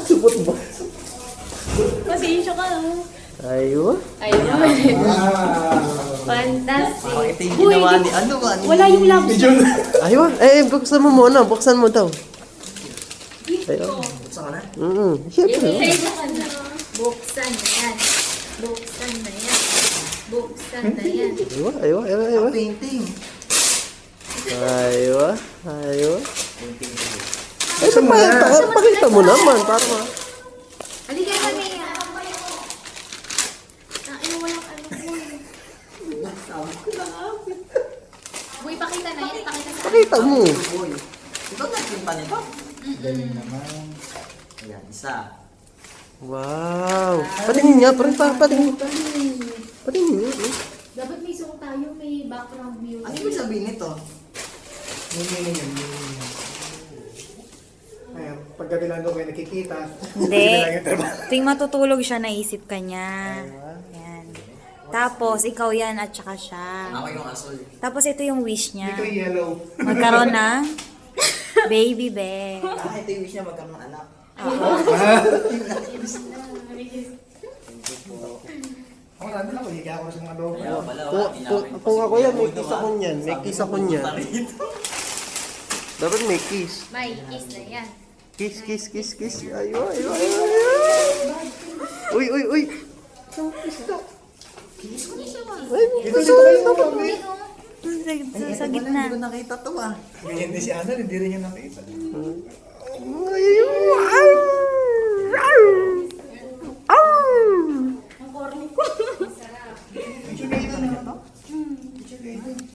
Subot ba? Pasensya ka. Ayun. Ayun. Wow. Fantastic. Parang ito yung ginawa ni ano ba? Wala yung love song. Ayun. Buksan mo muna. Buksan mo daw. Ayun. Buksan ka na? Siyempre. Buksan na yan. Buksan na yan. Buksan na yan. Ayun. Painting. Ayun. Painting. Pakita mo naman. Para ma... Halika kami. Walang Boy, pakita na yan. Pakita sa Pakita mo. Boy. Ikaw nagpinta nito? Galing naman. Ayan, isa. Wow. Patingin nga. Patingin. Patingin nga. Dapat may song tayo, may background music. Ano ibig sabihin nito? Pagka tinando ko yung nakikita. Hindi. Tuwing matutulog siya, naisip ka niya. Yan. Tapos, ikaw yan at saka siya. Ako yung asol. Tapos, ito yung wish niya. Ito yung yellow. Magkaroon ng baby bear. Ito yung wish niya magkaroon ng anak. Ako natin lang, hindi ako sa mga logo. Kaya pala, Kung ako yan, may kiss ako niyan. May kiss ako niyan. Dapat may kiss. May kiss na yan. Kiss. Ayun. Uy. Dito kayo. Sa gitna. Hindi ko nakita to ah. Ganyan din si Ana, hindi rin niya nakita. Ayun.